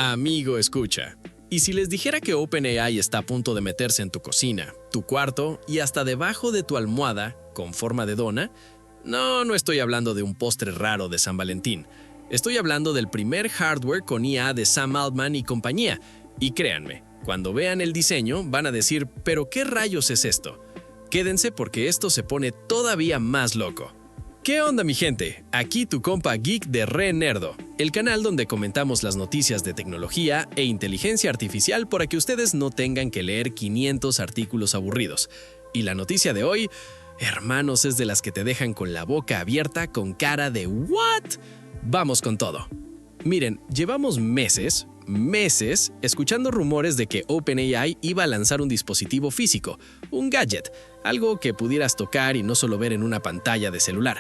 Amigo, escucha. ¿Y si les dijera que OpenAI está a punto de meterse en tu cocina, tu cuarto y hasta debajo de tu almohada con forma de dona? No estoy hablando de un postre raro de San Valentín. Estoy hablando del primer hardware con IA de Sam Altman y compañía. Y créanme, cuando vean el diseño van a decir, ¿pero qué rayos es esto? Quédense porque esto se pone todavía más loco. ¿Qué onda, mi gente? Aquí tu compa geek de Re Nerdo, el canal donde comentamos las noticias de tecnología e inteligencia artificial para que ustedes no tengan que leer 500 artículos aburridos. Y la noticia de hoy, hermanos, es de las que te dejan con la boca abierta con cara de ¿what? Vamos con todo. Miren, llevamos meses escuchando rumores de que OpenAI iba a lanzar un dispositivo físico, un gadget, algo que pudieras tocar y no solo ver en una pantalla de celular.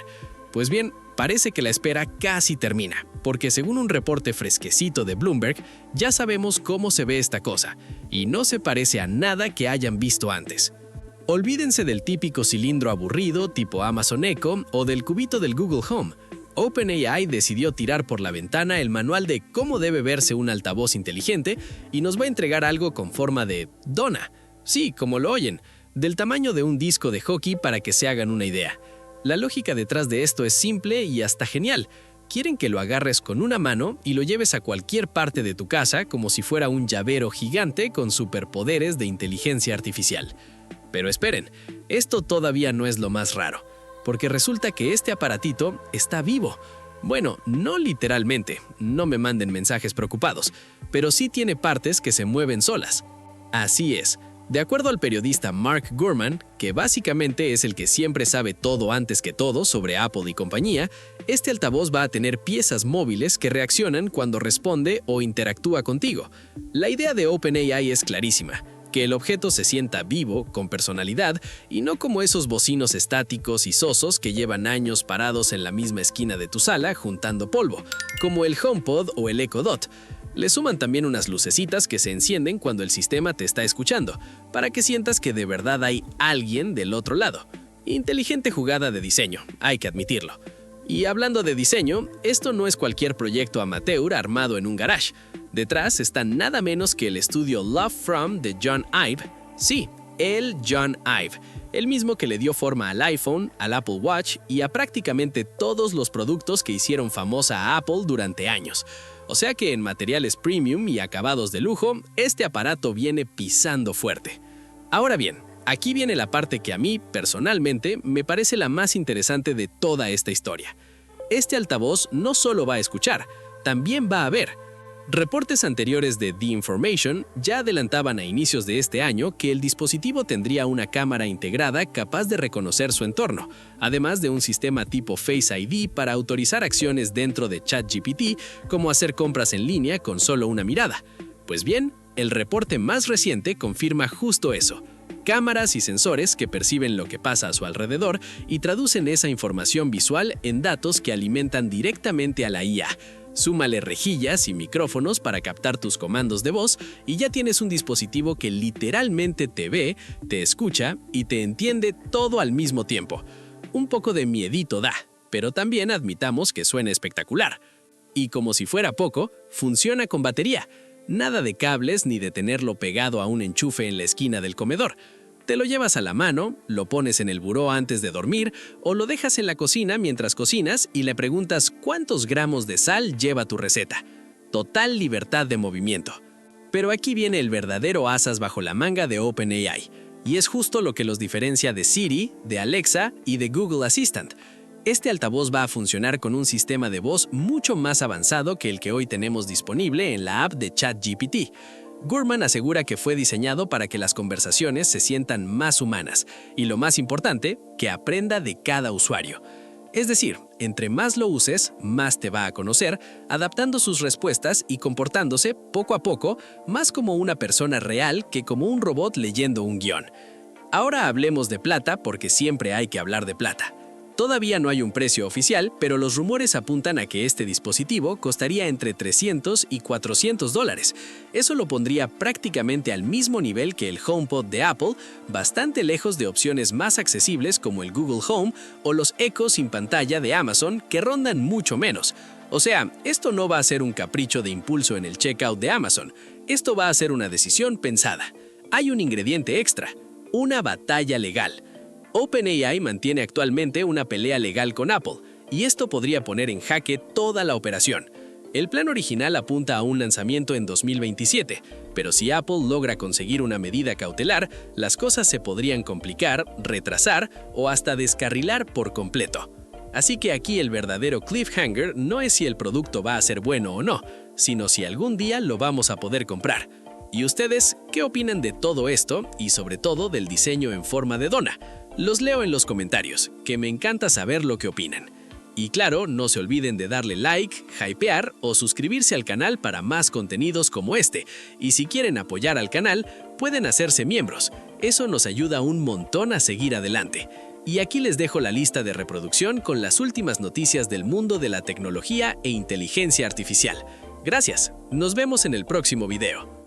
Pues bien, parece que la espera casi termina, porque según un reporte fresquecito de Bloomberg, ya sabemos cómo se ve esta cosa, y no se parece a nada que hayan visto antes. Olvídense del típico cilindro aburrido tipo Amazon Echo o del cubito del Google Home. OpenAI decidió tirar por la ventana el manual de cómo debe verse un altavoz inteligente y nos va a entregar algo con forma de dona. Sí, como lo oyen, del tamaño de un disco de hockey para que se hagan una idea. La lógica detrás de esto es simple y hasta genial. Quieren que lo agarres con una mano y lo lleves a cualquier parte de tu casa como si fuera un llavero gigante con superpoderes de inteligencia artificial. Pero esperen, esto todavía no es lo más raro. Porque resulta que este aparatito está vivo. Bueno, no literalmente, no me manden mensajes preocupados, pero sí tiene partes que se mueven solas. Así es, de acuerdo al periodista Mark Gurman, que básicamente es el que siempre sabe todo antes que todo sobre Apple y compañía, este altavoz va a tener piezas móviles que reaccionan cuando responde o interactúa contigo. La idea de OpenAI es clarísima. Que el objeto se sienta vivo, con personalidad, y no como esos bocinos estáticos y sosos que llevan años parados en la misma esquina de tu sala juntando polvo, como el HomePod o el Echo Dot. Le suman también unas lucecitas que se encienden cuando el sistema te está escuchando, para que sientas que de verdad hay alguien del otro lado. Inteligente jugada de diseño, hay que admitirlo. Y hablando de diseño, esto no es cualquier proyecto amateur armado en un garage. Detrás está nada menos que el estudio Love From de John Ive. Sí, el John Ive, el mismo que le dio forma al iPhone, al Apple Watch y a prácticamente todos los productos que hicieron famosa a Apple durante años. O sea que en materiales premium y acabados de lujo, este aparato viene pisando fuerte. Ahora bien, aquí viene la parte que a mí, personalmente, me parece la más interesante de toda esta historia. Este altavoz no solo va a escuchar, también va a ver. Reportes anteriores de The Information ya adelantaban a inicios de este año que el dispositivo tendría una cámara integrada capaz de reconocer su entorno, además de un sistema tipo Face ID para autorizar acciones dentro de ChatGPT, como hacer compras en línea con solo una mirada. Pues bien, el reporte más reciente confirma justo eso. Cámaras y sensores que perciben lo que pasa a su alrededor y traducen esa información visual en datos que alimentan directamente a la IA. Súmale rejillas y micrófonos para captar tus comandos de voz y ya tienes un dispositivo que literalmente te ve, te escucha y te entiende todo al mismo tiempo. Un poco de miedito da, pero también admitamos que suena espectacular. Y como si fuera poco, funciona con batería. Nada de cables ni de tenerlo pegado a un enchufe en la esquina del comedor. Te lo llevas a la mano, lo pones en el buró antes de dormir o lo dejas en la cocina mientras cocinas y le preguntas cuántos gramos de sal lleva tu receta. Total libertad de movimiento. Pero aquí viene el verdadero asas bajo la manga de OpenAI, y es justo lo que los diferencia de Siri, de Alexa y de Google Assistant. Este altavoz va a funcionar con un sistema de voz mucho más avanzado que el que hoy tenemos disponible en la app de ChatGPT. Gurman asegura que fue diseñado para que las conversaciones se sientan más humanas y, lo más importante, que aprenda de cada usuario. Es decir, entre más lo uses, más te va a conocer, adaptando sus respuestas y comportándose, poco a poco, más como una persona real que como un robot leyendo un guión. Ahora hablemos de plata porque siempre hay que hablar de plata. Todavía no hay un precio oficial, pero los rumores apuntan a que este dispositivo costaría entre $300 y $400. Eso lo pondría prácticamente al mismo nivel que el HomePod de Apple, bastante lejos de opciones más accesibles como el Google Home o los Echo sin pantalla de Amazon, que rondan mucho menos. O sea, esto no va a ser un capricho de impulso en el checkout de Amazon, esto va a ser una decisión pensada. Hay un ingrediente extra, una batalla legal. OpenAI mantiene actualmente una pelea legal con Apple, y esto podría poner en jaque toda la operación. El plan original apunta a un lanzamiento en 2027, pero si Apple logra conseguir una medida cautelar, las cosas se podrían complicar, retrasar o hasta descarrilar por completo. Así que aquí el verdadero cliffhanger no es si el producto va a ser bueno o no, sino si algún día lo vamos a poder comprar. ¿Y ustedes qué opinan de todo esto y sobre todo del diseño en forma de dona? Los leo en los comentarios, que me encanta saber lo que opinan. Y claro, no se olviden de darle like, hypear o suscribirse al canal para más contenidos como este. Y si quieren apoyar al canal, pueden hacerse miembros. Eso nos ayuda un montón a seguir adelante. Y aquí les dejo la lista de reproducción con las últimas noticias del mundo de la tecnología e inteligencia artificial. Gracias, nos vemos en el próximo video.